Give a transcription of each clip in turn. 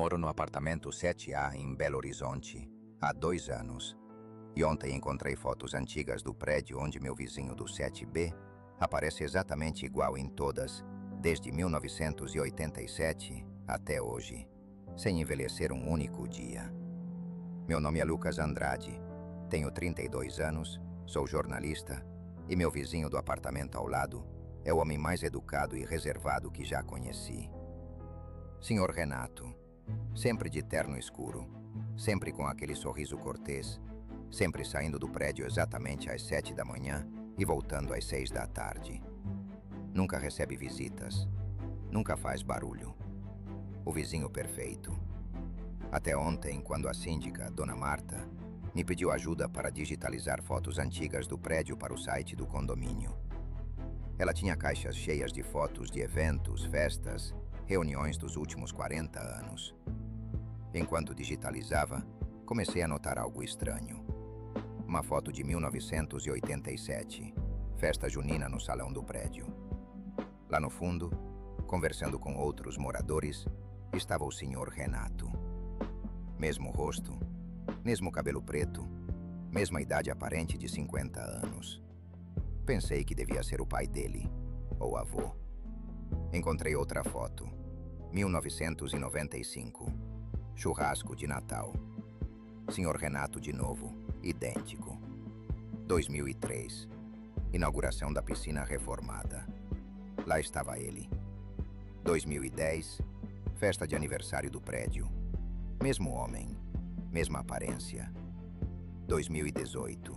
Moro no apartamento 7A em Belo Horizonte há 2 anos. E ontem encontrei fotos antigas do prédio onde meu vizinho do 7B aparece exatamente igual em todas, desde 1987 até hoje, sem envelhecer um único dia. Meu nome é Lucas Andrade, tenho 32 anos, sou jornalista e meu vizinho do apartamento ao lado é o homem mais educado e reservado que já conheci. Senhor Renato, sempre de terno escuro, sempre com aquele sorriso cortês, sempre saindo do prédio exatamente às 7 da manhã e voltando às 6 da tarde. Nunca recebe visitas, nunca faz barulho. O vizinho perfeito. Até ontem, quando a síndica, Dona Marta, me pediu ajuda para digitalizar fotos antigas do prédio para o site do condomínio. Ela tinha caixas cheias de fotos de eventos, festas, reuniões dos últimos 40 anos. Enquanto digitalizava, comecei a notar algo estranho. Uma foto de 1987, festa junina no salão do prédio. Lá no fundo, conversando com outros moradores, estava o senhor Renato. Mesmo rosto, mesmo cabelo preto, mesma idade aparente de 50 anos. Pensei que devia ser o pai dele, ou avô. Encontrei outra foto, 1995, churrasco de Natal. Senhor Renato de novo, idêntico. 2003, inauguração da piscina reformada. Lá estava ele. 2010, festa de aniversário do prédio. Mesmo homem, mesma aparência. 2018,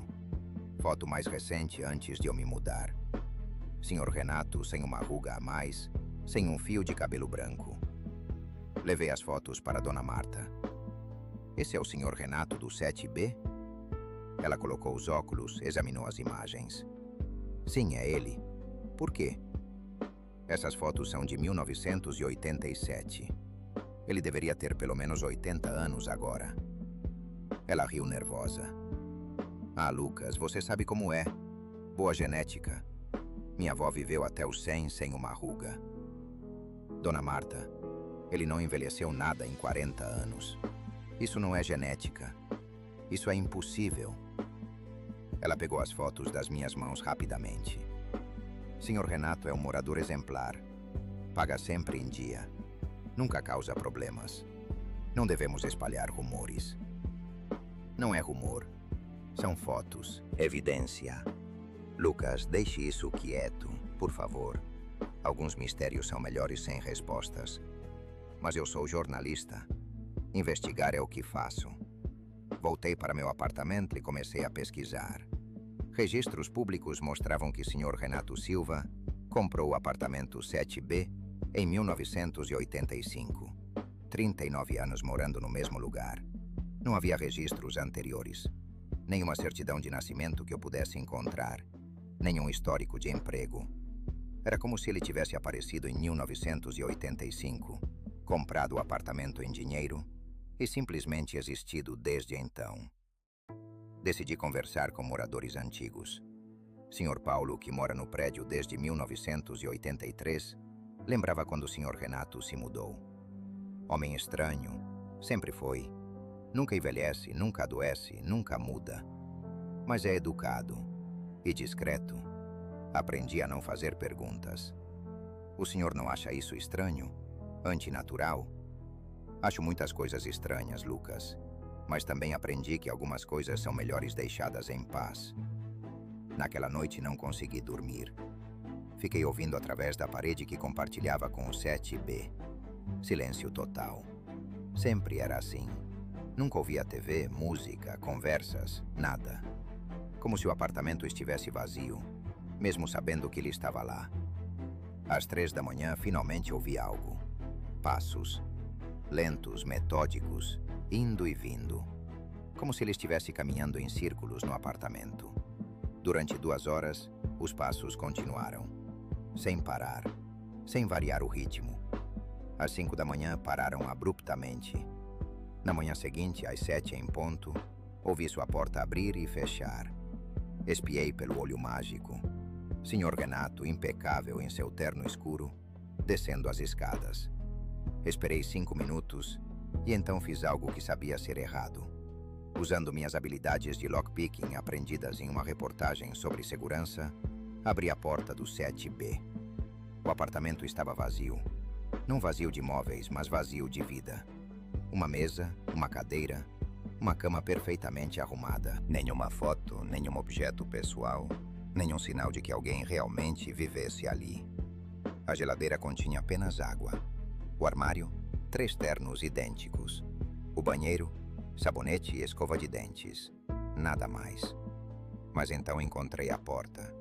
foto mais recente antes de eu me mudar. Senhor Renato sem uma ruga a mais, sem um fio de cabelo branco. Levei as fotos para Dona Marta. Esse é o senhor Renato do 7B? Ela colocou os óculos, examinou as imagens. Sim, é ele. Por quê? Essas fotos são de 1987. Ele deveria ter pelo menos 80 anos agora. Ela riu nervosa. Ah, Lucas, você sabe como é. Boa genética. Minha avó viveu até os 100 sem uma ruga. Dona Marta, ele não envelheceu nada em 40 anos. Isso não é genética. Isso é impossível. Ela pegou as fotos das minhas mãos rapidamente. Senhor Renato é um morador exemplar. Paga sempre em dia. Nunca causa problemas. Não devemos espalhar rumores. Não é rumor. São fotos. Evidência. Lucas, deixe isso quieto, por favor. Alguns mistérios são melhores sem respostas. Mas eu sou jornalista. Investigar é o que faço. Voltei para meu apartamento e comecei a pesquisar. Registros públicos mostravam que Sr. Renato Silva comprou o apartamento 7B em 1985. 39 anos morando no mesmo lugar. Não havia registros anteriores. Nenhuma certidão de nascimento que eu pudesse encontrar. Nenhum histórico de emprego. Era como se ele tivesse aparecido em 1985, comprado o apartamento em dinheiro e simplesmente existido desde então. Decidi conversar com moradores antigos. Sr. Paulo, que mora no prédio desde 1983, lembrava quando o Sr. Renato se mudou. Homem estranho, sempre foi. Nunca envelhece, nunca adoece, nunca muda. Mas é educado e discreto. Aprendi a não fazer perguntas. O senhor não acha isso estranho? Antinatural? Acho muitas coisas estranhas, Lucas. Mas também aprendi que algumas coisas são melhores deixadas em paz. Naquela noite não consegui dormir. Fiquei ouvindo através da parede que compartilhava com o 7B. Silêncio total. Sempre era assim. Nunca ouvia TV, música, conversas, nada. Como se o apartamento estivesse vazio, mesmo sabendo que ele estava lá. Às 3 da manhã, finalmente ouvi algo. Passos. Lentos, metódicos, indo e vindo. Como se ele estivesse caminhando em círculos no apartamento. Durante 2 horas, os passos continuaram. Sem parar. Sem variar o ritmo. Às 5 da manhã, pararam abruptamente. Na manhã seguinte, às 7 em ponto, ouvi sua porta abrir e fechar. Espiei pelo olho mágico. Senhor Renato, impecável em seu terno escuro, descendo as escadas. Esperei 5 minutos E então fiz algo que sabia ser errado. Usando minhas habilidades de lockpicking aprendidas em uma reportagem sobre segurança, abri a porta do 7B. O apartamento estava vazio. Não vazio de móveis, mas vazio de vida. Uma mesa, uma cadeira, uma cama perfeitamente arrumada. Nenhuma foto, nenhum objeto pessoal, nenhum sinal de que alguém realmente vivesse ali. A geladeira continha apenas água. O armário, 3 ternos idênticos. O banheiro, sabonete e escova de dentes. Nada mais. Mas então encontrei a porta.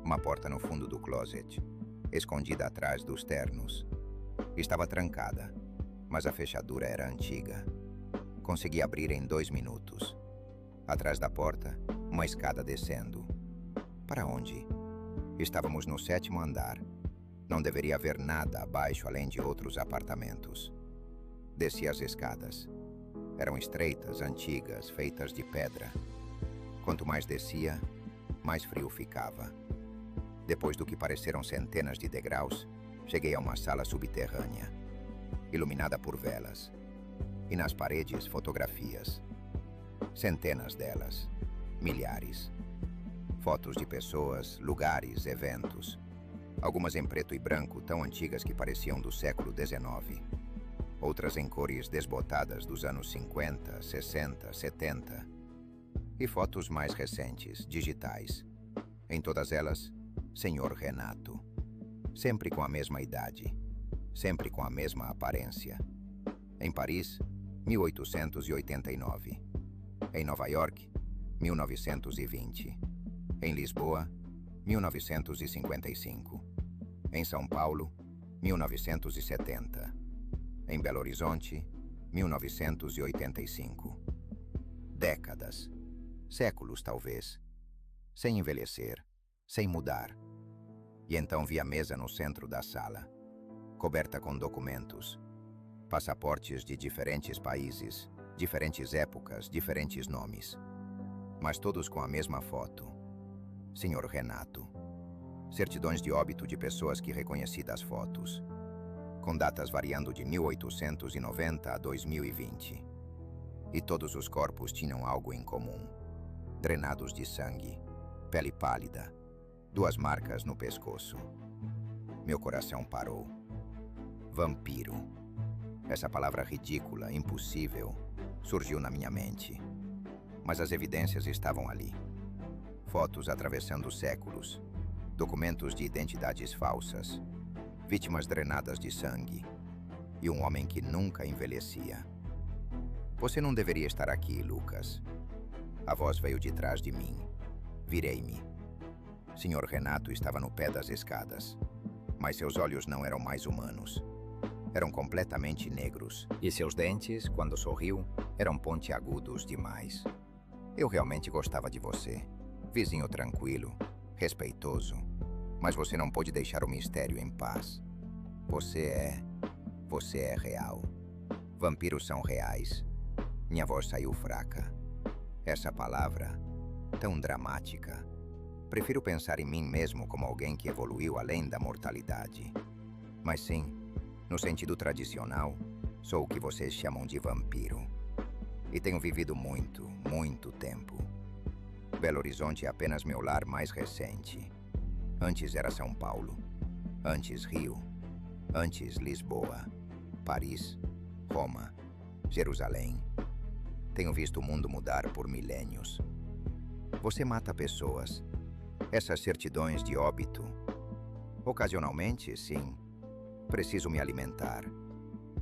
Uma porta no fundo do closet, escondida atrás dos ternos. Estava trancada, mas a fechadura era antiga. Consegui abrir em 2 minutos. Atrás da porta, uma escada descendo. Para onde? Estávamos no 7º andar. Não deveria haver nada abaixo além de outros apartamentos. Desci as escadas. Eram estreitas, antigas, feitas de pedra. Quanto mais descia, mais frio ficava. Depois do que pareceram centenas de degraus, cheguei a uma sala subterrânea, iluminada por velas. E nas paredes, fotografias. Centenas delas. Milhares. Fotos de pessoas, lugares, eventos. Algumas em preto e branco, tão antigas que pareciam do século XIX. Outras em cores desbotadas dos anos 50, 60, 70. E fotos mais recentes, digitais. Em todas elas, Senhor Renato. Sempre com a mesma idade. Sempre com a mesma aparência. Em Paris, 1889. Em Nova York, 1920. Em Lisboa, 1955. Em São Paulo, 1970. Em Belo Horizonte, 1985. Décadas. Séculos, talvez. Sem envelhecer. Sem mudar. E então vi a mesa no centro da sala, coberta com documentos. Passaportes de diferentes países, diferentes épocas, diferentes nomes. Mas todos com a mesma foto. Senhor Renato. Certidões de óbito de pessoas que reconheci das fotos, com datas variando de 1890 a 2020. E todos os corpos tinham algo em comum. Drenados de sangue, pele pálida, 2 marcas no pescoço. Meu coração parou. Vampiro. Essa palavra ridícula, impossível, surgiu na minha mente. Mas as evidências estavam ali. Fotos atravessando séculos. Documentos de identidades falsas. Vítimas drenadas de sangue. E um homem que nunca envelhecia. Você não deveria estar aqui, Lucas. A voz veio de trás de mim. Virei-me. Senhor Renato estava no pé das escadas. Mas seus olhos não eram mais humanos. Eram completamente negros. E seus dentes, quando sorriu, eram pontiagudos demais. Eu realmente gostava de você. Vizinho tranquilo, respeitoso. Mas você não pôde deixar o mistério em paz. Você é real. Vampiros são reais. Minha voz saiu fraca. Essa palavra, tão dramática. Prefiro pensar em mim mesmo como alguém que evoluiu além da mortalidade. Mas sim, no sentido tradicional, sou o que vocês chamam de vampiro. E tenho vivido muito, muito tempo. Belo Horizonte é apenas meu lar mais recente. Antes era São Paulo. Antes Rio. Antes Lisboa. Paris. Roma. Jerusalém. Tenho visto o mundo mudar por milênios. Você mata pessoas. Essas certidões de óbito. Ocasionalmente, sim. Preciso me alimentar.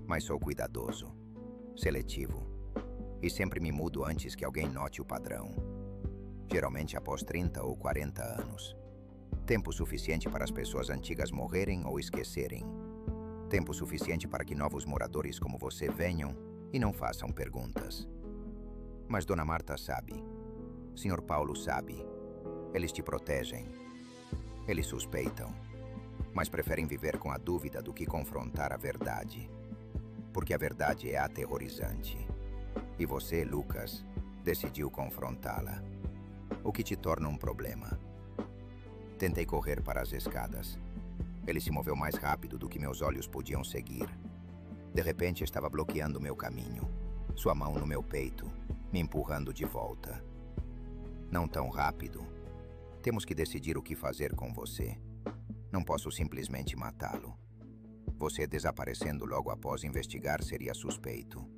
Mas sou cuidadoso. Seletivo. E sempre me mudo antes que alguém note o padrão. Geralmente após 30 ou 40 anos. Tempo suficiente para as pessoas antigas morrerem ou esquecerem. Tempo suficiente para que novos moradores como você venham e não façam perguntas. Mas Dona Marta sabe. Sr. Paulo sabe. Eles te protegem. Eles suspeitam. Mas preferem viver com a dúvida do que confrontar a verdade. Porque a verdade é aterrorizante. E você, Lucas, decidiu confrontá-la. O que te torna um problema. Tentei correr para as escadas. Ele se moveu mais rápido do que meus olhos podiam seguir. De repente estava bloqueando meu caminho, sua mão no meu peito, me empurrando de volta. Não tão rápido. Temos que decidir o que fazer com você. Não posso simplesmente matá-lo. Você desaparecendo logo após investigar seria suspeito.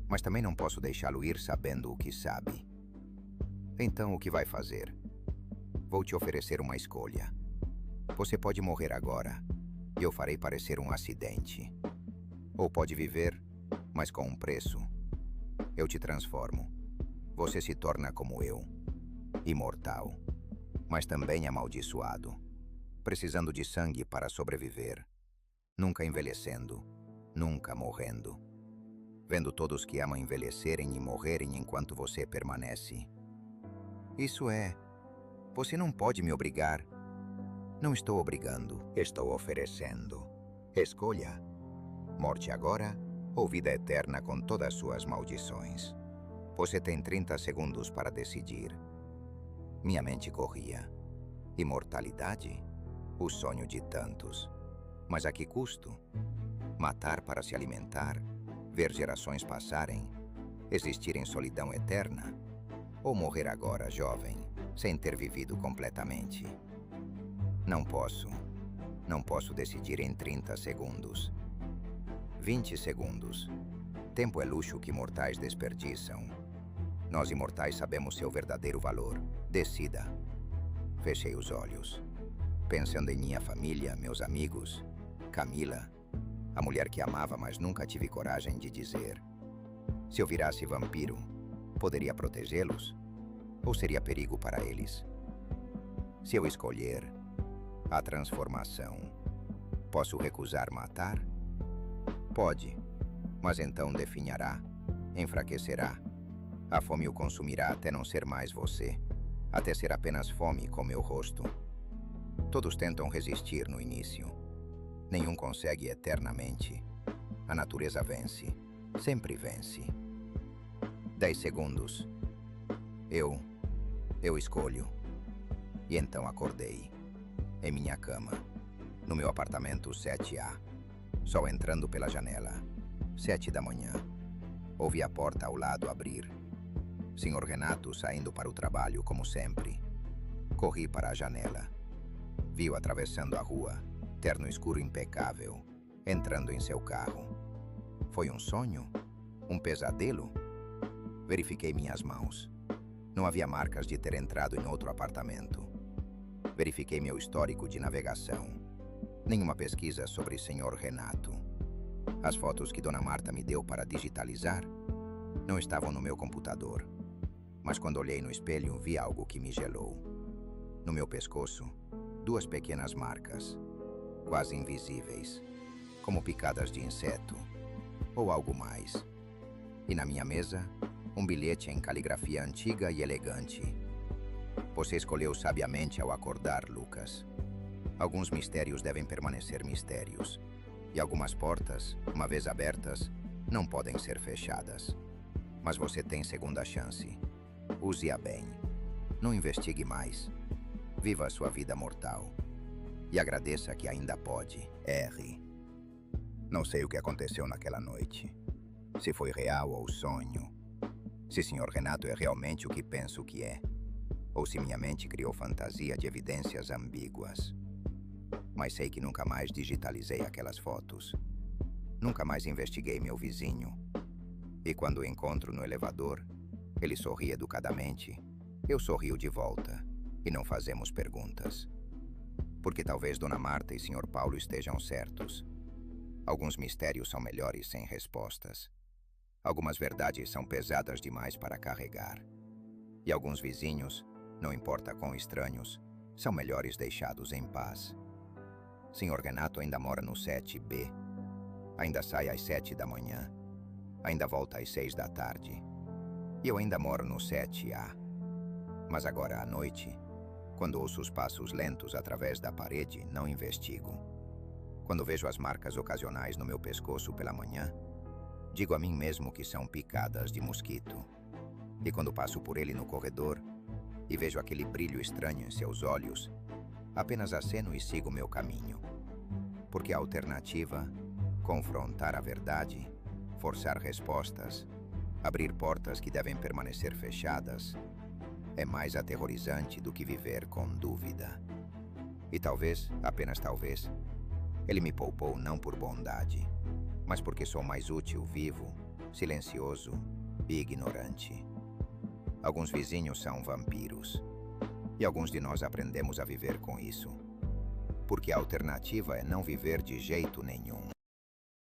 Mas também não posso deixá-lo ir sabendo o que sabe. Então, o que vai fazer? Vou te oferecer uma escolha. Você pode morrer agora, e eu farei parecer um acidente. Ou pode viver, mas com um preço. Eu te transformo. Você se torna como eu, imortal, mas também amaldiçoado, precisando de sangue para sobreviver, nunca envelhecendo, nunca morrendo, vendo todos que amam envelhecerem e morrerem enquanto você permanece. Isso é, você não pode me obrigar. Não estou obrigando, estou oferecendo. Escolha. Morte agora ou vida eterna com todas suas maldições. Você tem 30 segundos para decidir. Minha mente corria. Imortalidade? O sonho de tantos. Mas a que custo? Matar para se alimentar? Ver gerações passarem? Existir em solidão eterna? Ou morrer agora, jovem, sem ter vivido completamente? Não posso. Não posso decidir em 30 segundos. 20 segundos. Tempo é luxo que mortais desperdiçam. Nós imortais sabemos seu verdadeiro valor. Decida. Fechei os olhos, pensando em minha família, meus amigos, Camila, a mulher que amava, mas nunca tive coragem de dizer. Se eu virasse vampiro, poderia protegê-los? Ou seria perigo para eles? Se eu escolher a transformação, posso recusar matar? Pode, mas então definhará, enfraquecerá. A fome o consumirá até não ser mais você, até ser apenas fome com meu rosto. Todos tentam resistir no início. Nenhum consegue eternamente. A natureza vence, sempre vence. 10 segundos. Eu escolho. E então acordei, em minha cama, no meu apartamento 7A. Sol entrando pela janela. 7 da manhã. Ouvi a porta ao lado abrir. Senhor Renato saindo para o trabalho, como sempre. Corri para a janela. Vi-o atravessando a rua, terno escuro impecável, entrando em seu carro. Foi um sonho? Um pesadelo? Verifiquei minhas mãos. Não havia marcas de ter entrado em outro apartamento. Verifiquei meu histórico de navegação. Nenhuma pesquisa sobre Senhor Renato. As fotos que Dona Marta me deu para digitalizar não estavam no meu computador. Mas quando olhei no espelho, vi algo que me gelou. No meu pescoço, 2 pequenas marcas, quase invisíveis, como picadas de inseto, ou algo mais. E na minha mesa, um bilhete em caligrafia antiga e elegante. Você escolheu sabiamente ao acordar, Lucas. Alguns mistérios devem permanecer mistérios, e algumas portas, uma vez abertas, não podem ser fechadas. Mas você tem segunda chance. Use-a bem. Não investigue mais. Viva a sua vida mortal. E agradeça que ainda pode. R. Não sei o que aconteceu naquela noite. Se foi real ou sonho. Se Sr. Renato é realmente o que penso que é. Ou se minha mente criou fantasia de evidências ambíguas. Mas sei que nunca mais digitalizei aquelas fotos. Nunca mais investiguei meu vizinho. E quando o encontro no elevador, ele sorri educadamente, eu sorrio de volta, e não fazemos perguntas. Porque talvez Dona Marta e Sr. Paulo estejam certos. Alguns mistérios são melhores sem respostas. Algumas verdades são pesadas demais para carregar. E alguns vizinhos, não importa quão estranhos, são melhores deixados em paz. Sr. Renato ainda mora no 7B. Ainda sai às 7 da manhã. Ainda volta às 6 da tarde. E eu ainda moro no 7A. Mas agora à noite, quando ouço os passos lentos através da parede, não investigo. Quando vejo as marcas ocasionais no meu pescoço pela manhã, digo a mim mesmo que são picadas de mosquito. E quando passo por ele no corredor e vejo aquele brilho estranho em seus olhos, apenas aceno e sigo meu caminho. Porque a alternativa Confrontar a verdade, forçar respostas, abrir portas que devem permanecer fechadas, é mais aterrorizante do que viver com dúvida. E talvez, apenas talvez, ele me poupou não por bondade, mas porque sou mais útil vivo, silencioso e ignorante. Alguns vizinhos são vampiros, e alguns de nós aprendemos a viver com isso, porque a alternativa é não viver de jeito nenhum.